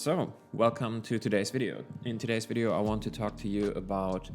So, welcome to today's video. In today's video, I want to talk to you about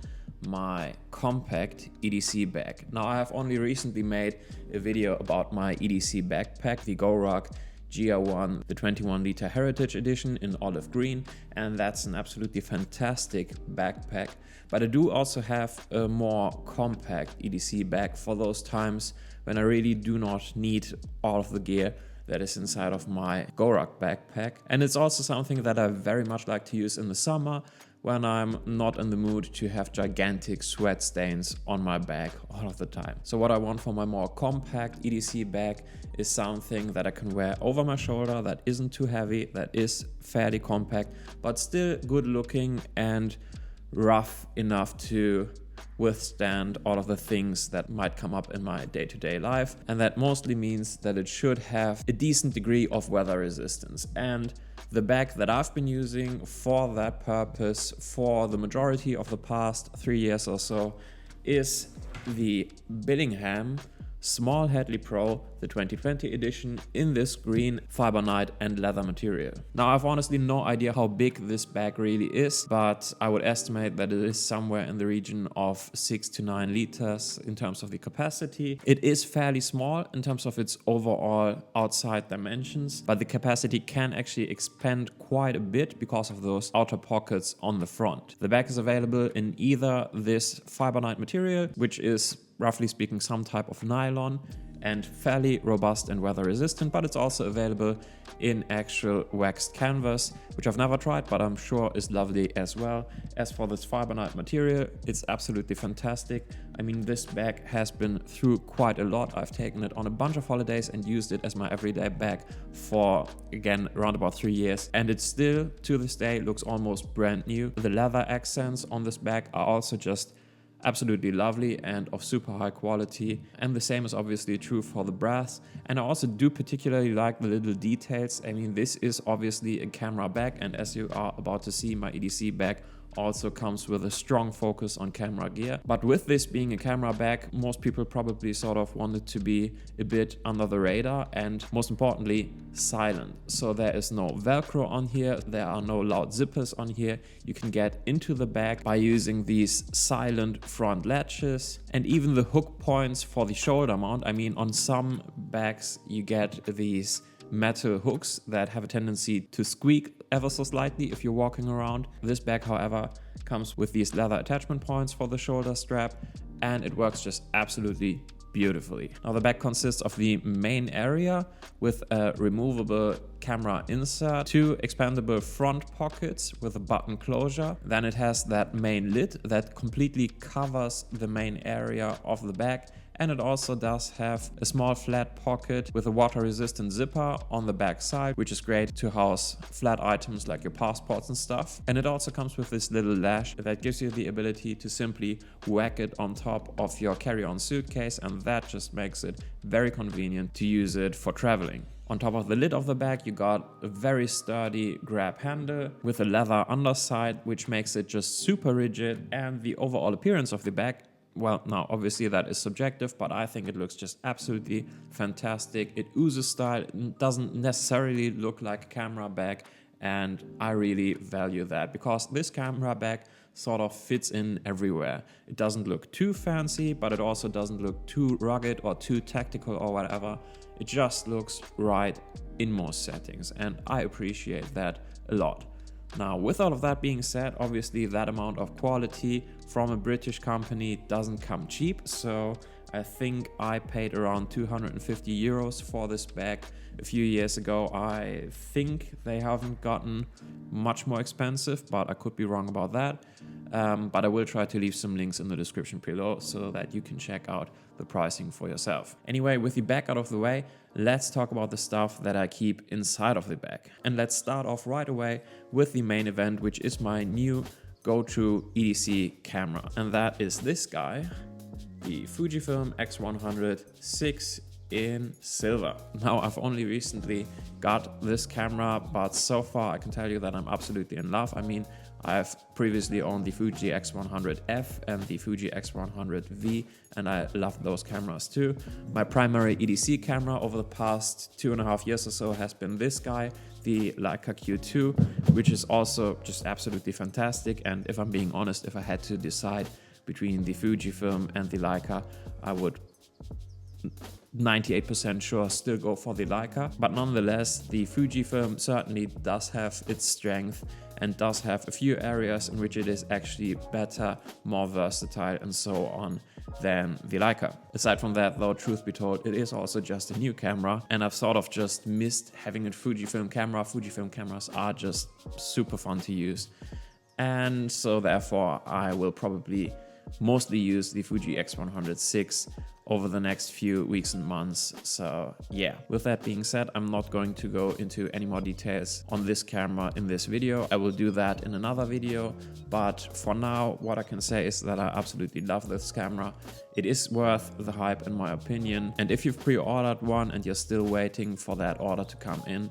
my compact EDC bag. Now, I have only recently made a video about my EDC backpack, the GoRuck GR1, the 21 liter Heritage Edition in olive green, and that's an absolutely fantastic backpack. But I do also have a more compact EDC bag for those times when I really do not need all of the gear that is inside of my GoRuck backpack. And it's also something that I very much like to use in the summer when I'm not in the mood to have gigantic sweat stains on my bag all of the time. So what I want for my more compact EDC bag is something that I can wear over my shoulder, that isn't too heavy, that is fairly compact, but still good looking and rough enough to withstand all of the things that might come up in my day-to-day life. And that mostly means that it should have a decent degree of weather resistance. And the bag that I've been using for that purpose for the majority of the past 3 years or so is the Bingham Small Hadley Pro, the 2020 edition, in this green Fibonite and leather material. Now, I've honestly no idea how big this bag really is, but I would estimate that it is somewhere in the region of 6 to 9 liters in terms of the capacity. It is fairly small in terms of its overall outside dimensions, but the capacity can actually expand quite a bit because of those outer pockets on the front. The bag is available in either this Fibonite material, which is roughly speaking some type of nylon and fairly robust and weather resistant, but it's also available in actual waxed canvas, which I've never tried, but I'm sure is lovely as well. As for this Fibonite material, it's absolutely fantastic. I mean, this bag has been through quite a lot. I've taken it on a bunch of holidays and used it as my everyday bag for, again, around about 3 years. And it still, to this day, looks almost brand new. The leather accents on this bag are also just absolutely lovely and of super high quality, and the same is obviously true for the brass. And I also do particularly like the little details. I mean, this is obviously a camera bag, and as you are about to see, my EDC bag also comes with a strong focus on camera gear. But with this being a camera bag, most people probably sort of want it to be a bit under the radar and, most importantly, silent. So there is no Velcro on here, there are no loud zippers on here. You can get into the bag by using these silent front latches, and even the hook points for the shoulder mount. I mean, on some bags you get these metal hooks that have a tendency to squeak ever so slightly if you're walking around. This bag, however, comes with these leather attachment points for the shoulder strap, and it works just absolutely beautifully. Now, the bag consists of the main area with a removable camera insert, 2 expandable front pockets with a button closure. Then it has that main lid that completely covers the main area of the bag. And it also does have a small flat pocket with a water-resistant zipper on the back side, which is great to house flat items like your passports and stuff. And it also comes with this little lash that gives you the ability to simply whack it on top of your carry-on suitcase, and that just makes it very convenient to use it for traveling. On top of the lid of the bag, you got a very sturdy grab handle with a leather underside, which makes it just super rigid, and the overall appearance of the bag, well, now obviously that is subjective, but I think it looks just absolutely fantastic. It oozes style, it doesn't necessarily look like a camera bag, and I really value that because this camera bag sort of fits in everywhere. It doesn't look too fancy, but it also doesn't look too rugged or too tactical or whatever. It just looks right in most settings, and I appreciate that a lot. Now, with all of that being said, obviously that amount of quality from a British company doesn't come cheap, so I think I paid around 250 euros for this bag a few years ago. I think they haven't gotten much more expensive, but I could be wrong about that. But I will try to leave some links in the description below so that you can check out the pricing for yourself. Anyway, with the bag out of the way, let's talk about the stuff that I keep inside of the bag. And let's start off right away with the main event, which is my new go-to EDC camera. And that is this guy, the Fujifilm X100 6 in silver. Now, I've only recently got this camera, but so far I can tell you that I'm absolutely in love. I mean, I've previously owned the Fuji X100F and the Fuji X100V, and I love those cameras too. My primary EDC camera over the past 2.5 years or so has been this guy, the Leica Q2, which is also just absolutely fantastic. And if I'm being honest, if I had to decide between the Fujifilm and the Leica, I would 98% sure still go for the Leica. But nonetheless, the Fujifilm certainly does have its strength and does have a few areas in which it is actually better, more versatile and so on than the Leica. Aside from that though, truth be told, it is also just a new camera, and I've sort of just missed having a Fujifilm camera. Fujifilm cameras are just super fun to use, and so therefore I will probably mostly use the Fuji X100VI over the next few weeks and months. So yeah, with that being said, I'm not going to go into any more details on this camera in this video. I will do that in another video, but for now what I can say is that I absolutely love this camera. It is worth the hype in my opinion, and if you've pre-ordered one and you're still waiting for that order to come in,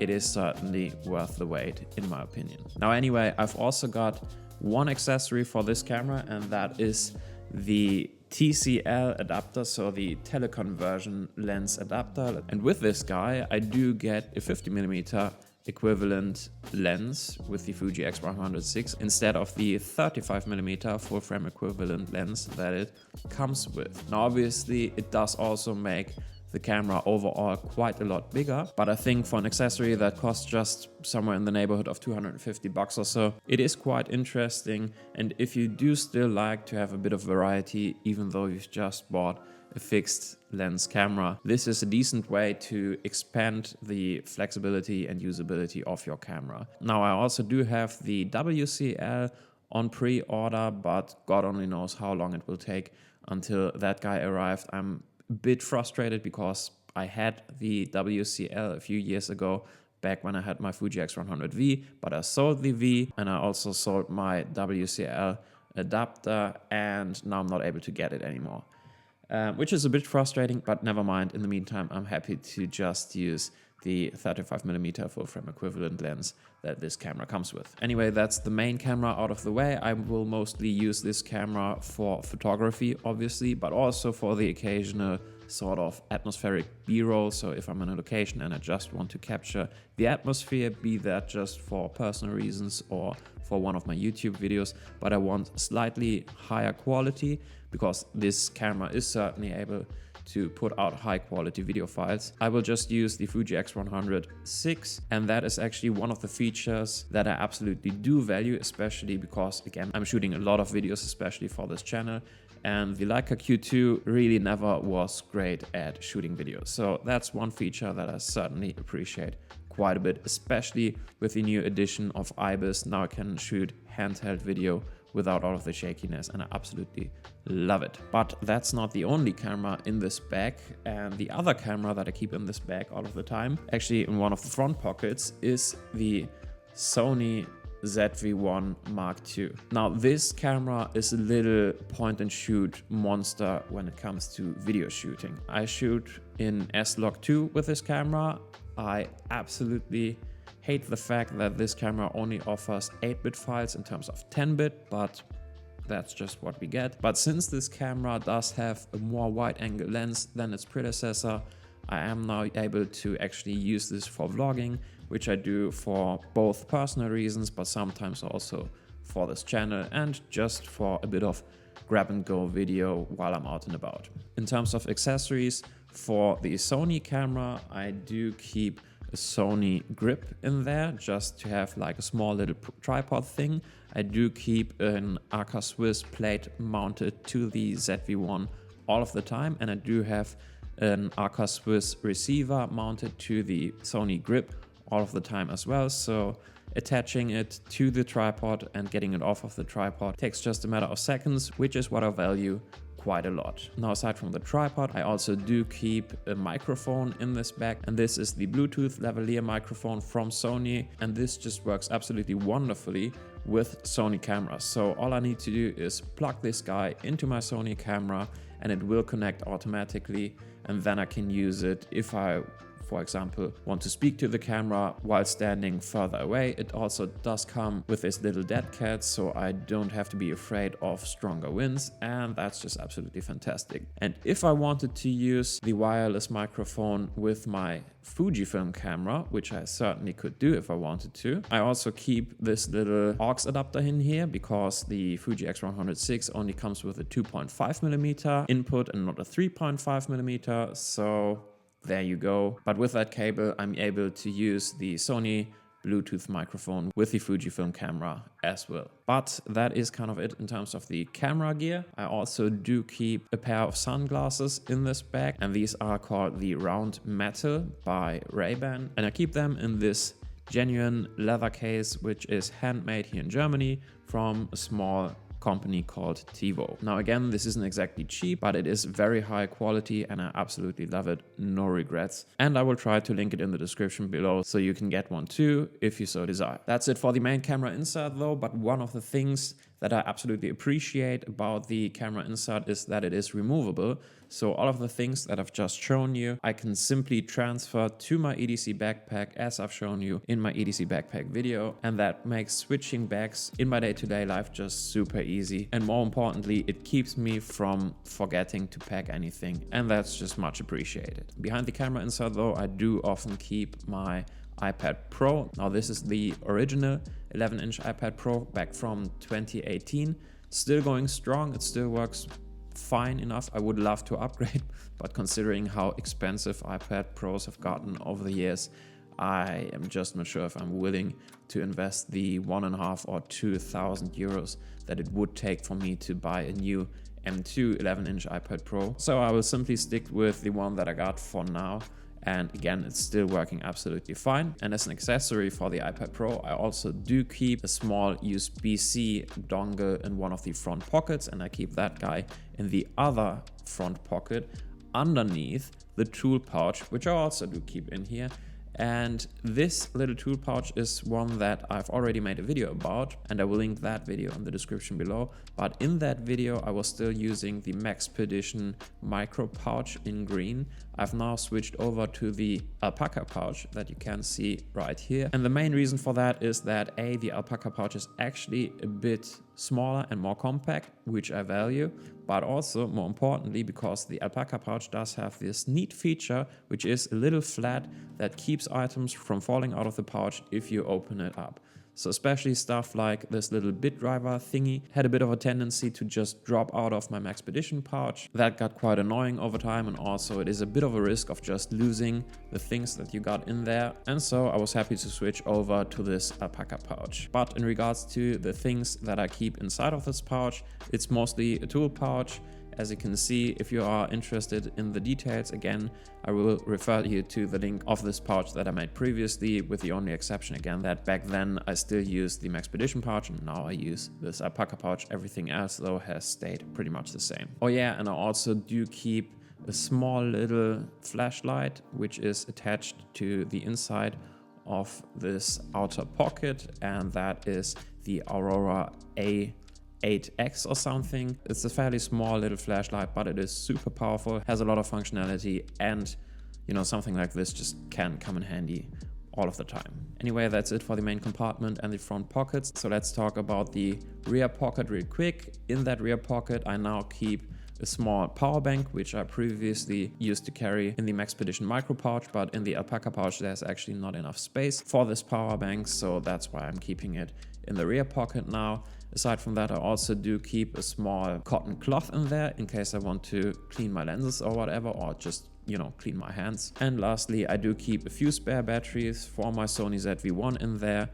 it is certainly worth the wait in my opinion. Now anyway, I've also got one accessory for this camera, and that is the TCL adapter, so the teleconversion lens adapter. And with this guy I do get a 50mm equivalent lens with the Fuji X100VI instead of the 35mm full frame equivalent lens that it comes with. Now obviously it does also make the camera overall quite a lot bigger, but I think for an accessory that costs just somewhere in the neighborhood of 250 bucks or so, it is quite interesting. And if you do still like to have a bit of variety, even though you've just bought a fixed lens camera, this is a decent way to expand the flexibility and usability of your camera. Now I also do have the WCL on pre-order, but God only knows how long it will take until that guy arrived. I'm bit frustrated because I had the WCL a few years ago, back when I had my Fuji X100V, but I sold the V and I also sold my WCL adapter, and now I'm not able to get it anymore, which is a bit frustrating, but never mind. In the meantime, I'm happy to just use the 35mm full frame equivalent lens that this camera comes with. Anyway, that's the main camera out of the way. I will mostly use this camera for photography, obviously, but also for the occasional sort of atmospheric B-roll. So if I'm in a location and I just want to capture the atmosphere, be that just for personal reasons or for one of my YouTube videos, but I want slightly higher quality, because this camera is certainly able to put out high quality video files, I will just use the Fuji X100VI, and that is actually one of the features that I absolutely do value, especially because again, I'm shooting a lot of videos, especially for this channel, and the Leica Q2 really never was great at shooting videos. So that's one feature that I certainly appreciate quite a bit, especially with the new edition of IBIS. Now I can shoot handheld video without all of the shakiness, and I absolutely love it. But that's not the only camera in this bag, and the other camera that I keep in this bag all of the time, actually in one of the front pockets, is the Sony ZV-1 Mark II. Now this camera is a little point and shoot monster when it comes to video shooting. I shoot in S-Log2 with this camera. I absolutely hate the fact that this camera only offers 8-bit files in terms of 10-bit, but that's just what we get. But since this camera does have a more wide-angle lens than its predecessor, I am now able to actually use this for vlogging, which I do for both personal reasons, but sometimes also for this channel and just for a bit of grab-and-go video while I'm out and about. In terms of accessories, for the Sony camera, I do keep a Sony grip in there just to have like a small little tripod thing. I do keep an Arca Swiss plate mounted to the ZV-1 all of the time, and I do have an Arca Swiss receiver mounted to the Sony grip all of the time as well. So attaching it to the tripod and getting it off of the tripod takes just a matter of seconds, which is what I value quite a lot. Now, aside from the tripod, I also do keep a microphone in this bag, and this is the Bluetooth lavalier microphone from Sony, and this just works absolutely wonderfully with Sony cameras. So all I need to do is plug this guy into my Sony camera and it will connect automatically, and then I can use it if I for example, want to speak to the camera while standing further away. It also does come with this little dead cat, so I don't have to be afraid of stronger winds, and that's just absolutely fantastic. And if I wanted to use the wireless microphone with my Fujifilm camera, which I certainly could do if I wanted to, I also keep this little aux adapter in here because the Fuji X100VI only comes with a 2.5mm input and not a 3.5mm, so there you go. But with that cable, I'm able to use the Sony Bluetooth microphone with the Fujifilm camera as well. But that is kind of it in terms of the camera gear. I also do keep a pair of sunglasses in this bag, and these are called the Round Metal by Ray-Ban, and I keep them in this genuine leather case, which is handmade here in Germany from a small company called TiVo. Now again, this isn't exactly cheap, but it is very high quality and I absolutely love it, no regrets. And I will try to link it in the description below so you can get one too if you so desire. That's it for the main camera insert though, but one of the things that I absolutely appreciate about the camera insert is that it is removable. So all of the things that I've just shown you, I can simply transfer to my EDC backpack as I've shown you in my EDC backpack video. And that makes switching bags in my day-to-day life just super easy. And more importantly, it keeps me from forgetting to pack anything. And that's just much appreciated. Behind the camera insert though, I do often keep my iPad Pro. Now this is the original 11-inch iPad Pro back from 2018. Still going strong, it still works fine enough. I would love to upgrade, but considering how expensive iPad Pros have gotten over the years, I am just not sure if I'm willing to invest the 1.5 or 2,000 euros that it would take for me to buy a new M2 11-inch iPad Pro. So I will simply stick with the one that I got for now. And again, it's still working absolutely fine. And as an accessory for the iPad Pro, I also do keep a small USB-C dongle in one of the front pockets, and I keep that guy in the other front pocket underneath the tool pouch, which I also do keep in here. And this little tool pouch is one that I've already made a video about, and I will link that video in the description below. But in that video, I was still using the Maxpedition micro pouch in green. I've now switched over to the alpaca pouch that you can see right here. And the main reason for that is that the alpaca pouch is actually a bit smaller and more compact, which I value, but also more importantly, because the alpaca pouch does have this neat feature, which is a little flat that keeps items from falling out of the pouch if you open it up. So especially stuff like this little bit driver thingy had a bit of a tendency to just drop out of my Maxpedition pouch. That got quite annoying over time, and also it is a bit of a risk of just losing the things that you got in there. And so I was happy to switch over to this alpaca pouch. But in regards to the things that I keep inside of this pouch, it's mostly a tool pouch. As you can see, if you are interested in the details, again, I will refer you to the link of this pouch that I made previously, with the only exception again that back then I still used the Maxpedition pouch and now I use this alpaca pouch. Everything else though has stayed pretty much the same. Oh yeah, and I also do keep a small little flashlight which is attached to the inside of this outer pocket, and that is the Aurora A8X or something. It's a fairly small little flashlight, but it is super powerful, has a lot of functionality, and you know, something like this just can come in handy all of the time. Anyway, that's it for the main compartment and the front pockets. So let's talk about the rear pocket real quick. In that rear pocket, I now keep a small power bank, which I previously used to carry in the Maxpedition micro pouch, but in the alpaca pouch there's actually not enough space for this power bank, so that's why I'm keeping it in the rear pocket now. Aside from that, I also do keep a small cotton cloth in there in case I want to clean my lenses or whatever, or just, you know, clean my hands. And lastly, I do keep a few spare batteries for my Sony ZV-1 in there,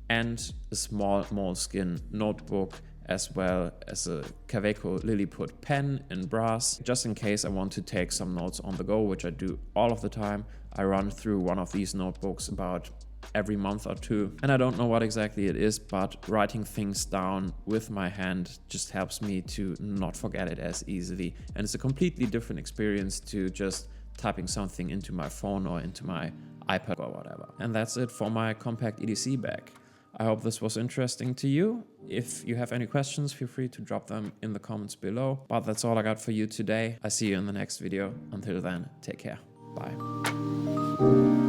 and a small Moleskine notebook, as well as a Kaweco Lilliput pen in brass, just in case I want to take some notes on the go, which I do all of the time. I run through one of these notebooks about every month or two, and I don't know what exactly it is, but writing things down with my hand just helps me to not forget it as easily, and it's a completely different experience to just typing something into my phone or into my iPad or whatever. And that's it for my compact EDC bag. I hope this was interesting to you. If you have any questions, feel free to drop them in the comments below. But that's all I got for you today. I see you in the next video. Until then, take care. Bye.